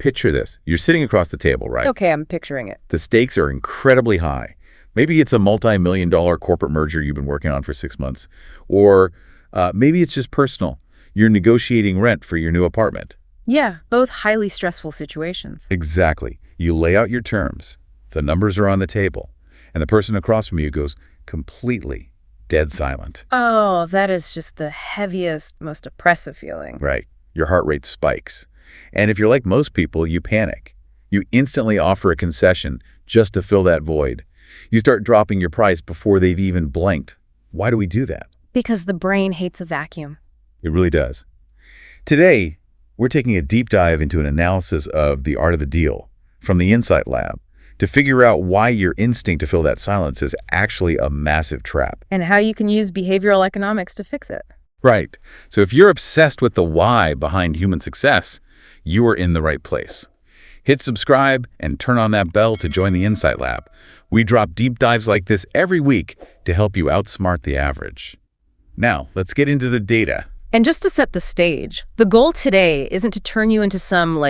Picture this. You're sitting across the table, right? Okay, I'm picturing it. The stakes are incredibly high. Maybe it's a multi-million-dollar corporate merger you've been working on for 6 months. Or maybe it's just personal. You're negotiating rent for your new apartment. Yeah, both highly stressful situations. Exactly. You lay out your terms. The numbers are on the table. And the person across from you goes completely dead silent. Oh, that is just the heaviest, most oppressive feeling. Right. Your heart rate spikes. And if you're like most people, you panic. You instantly offer a concession just to fill that void. You start dropping your price before they've even blinked. Why do we do that? Because the brain hates a vacuum. It really does. Today, we're taking a deep dive into an analysis of the art of the deal from the Insight Lab to figure out why your instinct to fill that silence is actually a massive trap. And how you can use behavioral economics to fix it. Right. So if you're obsessed with the why behind human success, you are in the right place. Hit subscribe and turn on that bell to join the Insight Lab. We drop deep dives like this every week to help you outsmart the average. Now, let's get into the data. And just to set the stage, the goal today isn't to turn you into some,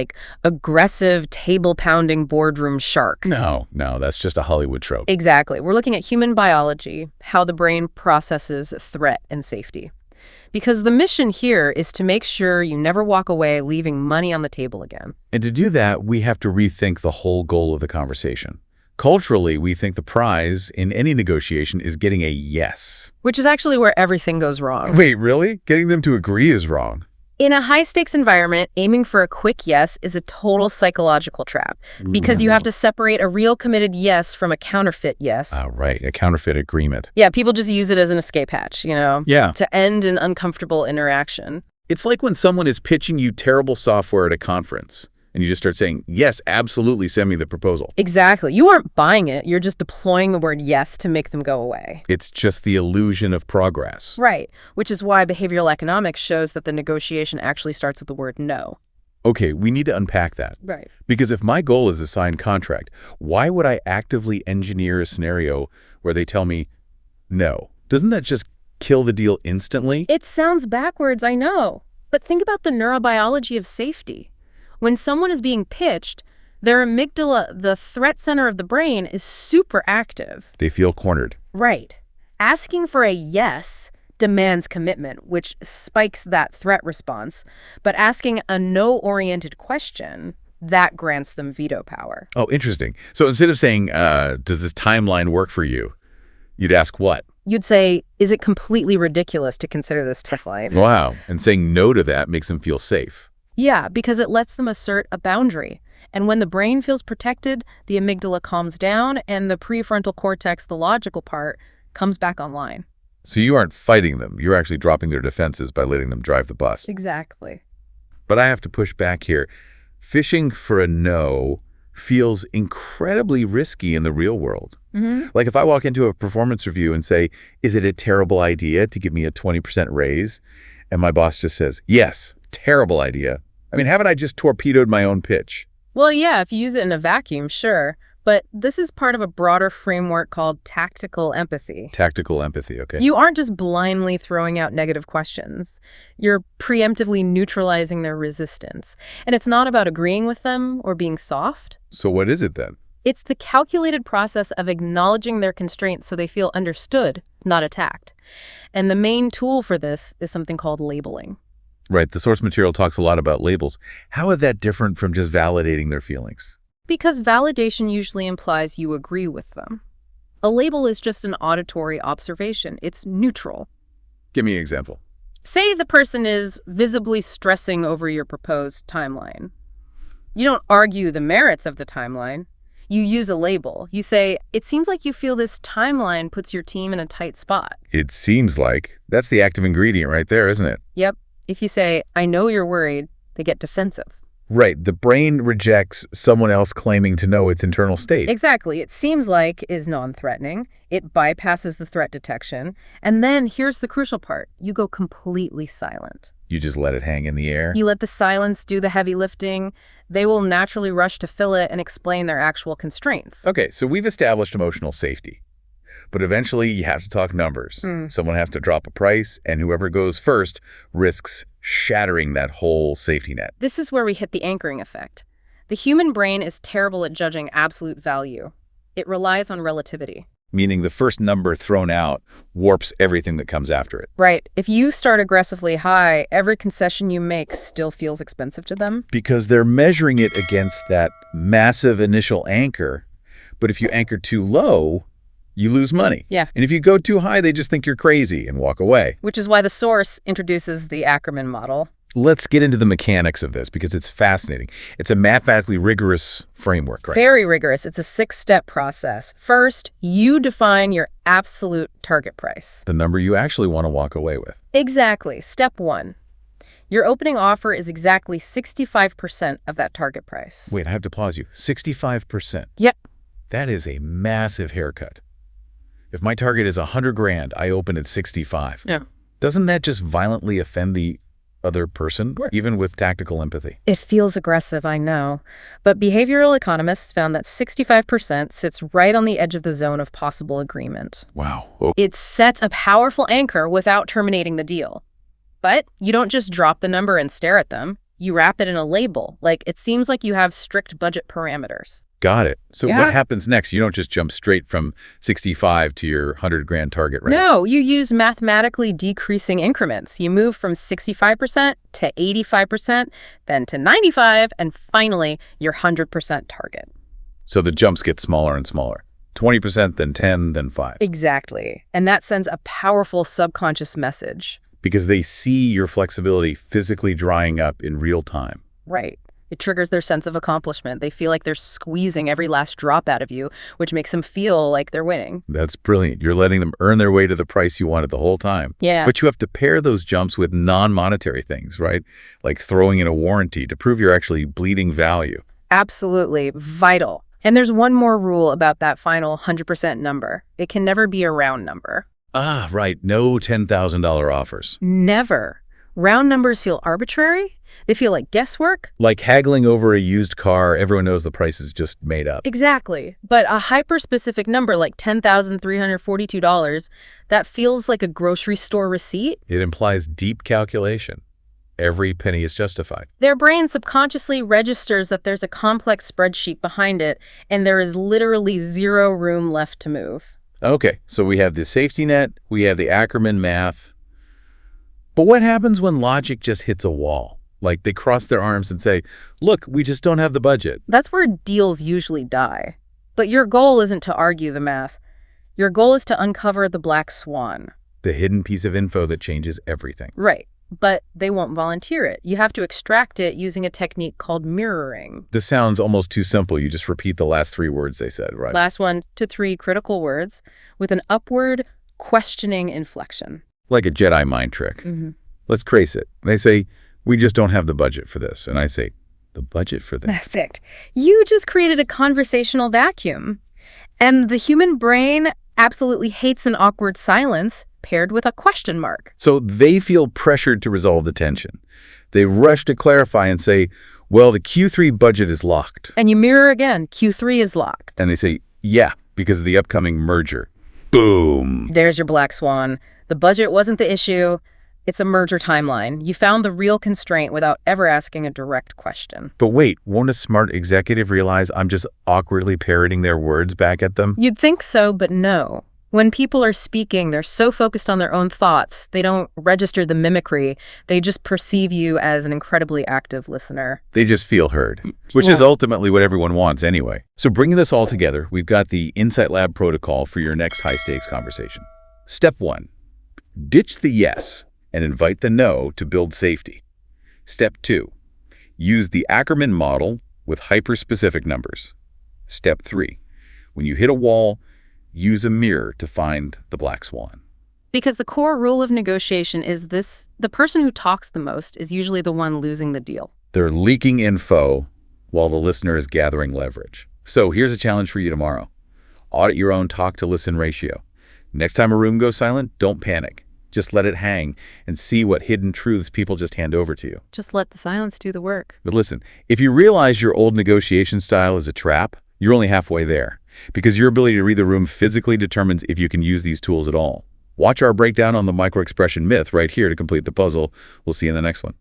aggressive, table-pounding boardroom shark. No, that's just a Hollywood trope. Exactly. We're looking at human biology, how the brain processes threat and safety. Because the mission here is to make sure you never walk away leaving money on the table again. And to do that, we have to rethink the whole goal of the conversation. Culturally, we think the prize in any negotiation is getting a yes. Which is actually where everything goes wrong. Wait, really? Getting them to agree is wrong. In a high-stakes environment, aiming for a quick yes is a total psychological trap because you have to separate a real committed yes from a counterfeit yes. Right, a counterfeit agreement. Yeah, people just use it as an escape hatch, Yeah. to end an uncomfortable interaction. It's like when someone is pitching you terrible software at a conference, and you just start saying, yes, absolutely, send me the proposal. Exactly. You aren't buying it. You're just deploying the word yes to make them go away. It's just the illusion of progress. Right, which is why behavioral economics shows that the negotiation actually starts with the word no. Okay, we need to unpack that. Right. Because if my goal is a signed contract, why would I actively engineer a scenario where they tell me no? Doesn't that just kill the deal instantly? It sounds backwards, I know. But think about the neurobiology of safety. When someone is being pitched, their amygdala, the threat center of the brain, is super active. They feel cornered. Right. Asking for a yes demands commitment, which spikes that threat response. But asking a no-oriented question, that grants them veto power. Oh, interesting. So instead of saying, does this timeline work for you, you'd ask what? You'd say, is it completely ridiculous to consider this timeline? Wow. And saying no to that makes them feel safe. Yeah, because it lets them assert a boundary. And when the brain feels protected, the amygdala calms down and the prefrontal cortex, the logical part, comes back online. So you aren't fighting them. You're actually dropping their defenses by letting them drive the bus. Exactly. But I have to push back here. Fishing for a no feels incredibly risky in the real world. Mm-hmm. Like if I walk into a performance review and say, is it a terrible idea to give me a 20% raise? And my boss just says, yes, terrible idea. I mean, haven't I just torpedoed my own pitch? Well, yeah, if you use it in a vacuum, sure. But this is part of a broader framework called tactical empathy. Tactical empathy, okay. You aren't just blindly throwing out negative questions. You're preemptively neutralizing their resistance. And it's not about agreeing with them or being soft. So what is it then? It's the calculated process of acknowledging their constraints so they feel understood, not attacked. And the main tool for this is something called labeling. Right, the source material talks a lot about labels. How is that different from just validating their feelings? Because validation usually implies you agree with them. A label is just an auditory observation. It's neutral. Give me an example. Say the person is visibly stressing over your proposed timeline. You don't argue the merits of the timeline. You use a label. You say, it seems like you feel this timeline puts your team in a tight spot. It seems like. That's the active ingredient right there, isn't it? Yep. If you say, I know you're worried, they get defensive. Right. The brain rejects someone else claiming to know its internal state. Exactly. It seems like is non-threatening. It bypasses the threat detection. And then here's the crucial part. You go completely silent. You just let it hang in the air? You let the silence do the heavy lifting. They will naturally rush to fill it and explain their actual constraints. Okay, so we've established emotional safety. But eventually, you have to talk numbers. Someone has to drop a price, and whoever goes first risks shattering that whole safety net. This is where we hit the anchoring effect. The human brain is terrible at judging absolute value. It relies on relativity. Meaning the first number thrown out warps everything that comes after it. Right. If you start aggressively high, every concession you make still feels expensive to them. Because they're measuring it against that massive initial anchor. But if you anchor too low, you lose money. Yeah. And if you go too high, they just think you're crazy and walk away. Which is why the source introduces the Ackerman model. Let's get into the mechanics of this because it's fascinating. It's a mathematically rigorous framework, right? Very rigorous. It's a 6-step process. First, you define your absolute target price. The number you actually want to walk away with. Exactly. Step 1. Your opening offer is exactly 65% of that target price. Wait, I have to pause you. 65%. Yep. That is a massive haircut. If my target is 100 grand, I open at 65. Yeah. Doesn't that just violently offend the other person, even with tactical empathy? It feels aggressive, I know. But behavioral economists found that 65% sits right on the edge of the zone of possible agreement. Wow. Oh. It sets a powerful anchor without terminating the deal. But you don't just drop the number and stare at them. You wrap it in a label. Like, it seems like you have strict budget parameters. Got it. So what happens next? You don't just jump straight from 65 to your 100 grand target, right? No, you use mathematically decreasing increments. You move from 65% to 85%, then to 95%, and finally, your 100% target. So the jumps get smaller and smaller. 20%, then 10, then 5. Exactly. And that sends a powerful subconscious message. Because they see your flexibility physically drying up in real time. Right. It triggers their sense of accomplishment. They feel like they're squeezing every last drop out of you, which makes them feel like they're winning. That's brilliant. You're letting them earn their way to the price you wanted the whole time. Yeah. But you have to pair those jumps with non-monetary things, right? Like throwing in a warranty to prove you're actually bleeding value. Absolutely. Vital. And there's one more rule about that final 100% number. It can never be a round number. Ah, right. No $10,000 offers. Never. Round numbers feel arbitrary. They feel like guesswork. Like haggling over a used car, everyone knows the price is just made up. Exactly. But a hyper-specific number like $10,342, that feels like a grocery store receipt. It implies deep calculation. Every penny is justified. Their brain subconsciously registers that there's a complex spreadsheet behind it, and there is literally zero room left to move. Okay, so we have the safety net, we have the Ackerman math. But what happens when logic just hits a wall? Like they cross their arms and say, look, we just don't have the budget. That's where deals usually die. But your goal isn't to argue the math. Your goal is to uncover the black swan. The hidden piece of info that changes everything. Right. But they won't volunteer it. You have to extract it using a technique called mirroring. This sounds almost too simple. You just repeat the last 3 words they said, right? Last 1 to 3 critical words with an upward questioning inflection. Like a Jedi mind trick. Mm-hmm. Let's trace it. They say, we just don't have the budget for this. And I say, the budget for this? Perfect. You just created a conversational vacuum. And the human brain absolutely hates an awkward silence paired with a question mark. So they feel pressured to resolve the tension. They rush to clarify and say, well, the Q3 budget is locked. And you mirror again, Q3 is locked. And they say, yeah, because of the upcoming merger. Boom. There's your black swan. The budget wasn't the issue. It's a merger timeline. You found the real constraint without ever asking a direct question. But wait, won't a smart executive realize I'm just awkwardly parroting their words back at them? You'd think so, but no. When people are speaking, they're so focused on their own thoughts, they don't register the mimicry. They just perceive you as an incredibly active listener. They just feel heard, which is ultimately what everyone wants anyway. So bringing this all together, we've got the Insight Lab protocol for your next high-stakes conversation. Step 1, ditch the yes and invite the no to build safety. Step 2, use the Ackerman model with hyper-specific numbers. Step 3, when you hit a wall, use a mirror to find the black swan. Because the core rule of negotiation is this: the person who talks the most is usually the one losing the deal. They're leaking info while the listener is gathering leverage. So here's a challenge for you tomorrow. Audit your own talk-to-listen ratio. Next time a room goes silent, don't panic. Just let it hang and see what hidden truths people just hand over to you. Just let the silence do the work. But listen, if you realize your old negotiation style is a trap, you're only halfway there. Because your ability to read the room physically determines if you can use these tools at all. Watch our breakdown on the microexpression myth right here to complete the puzzle. We'll see you in the next one.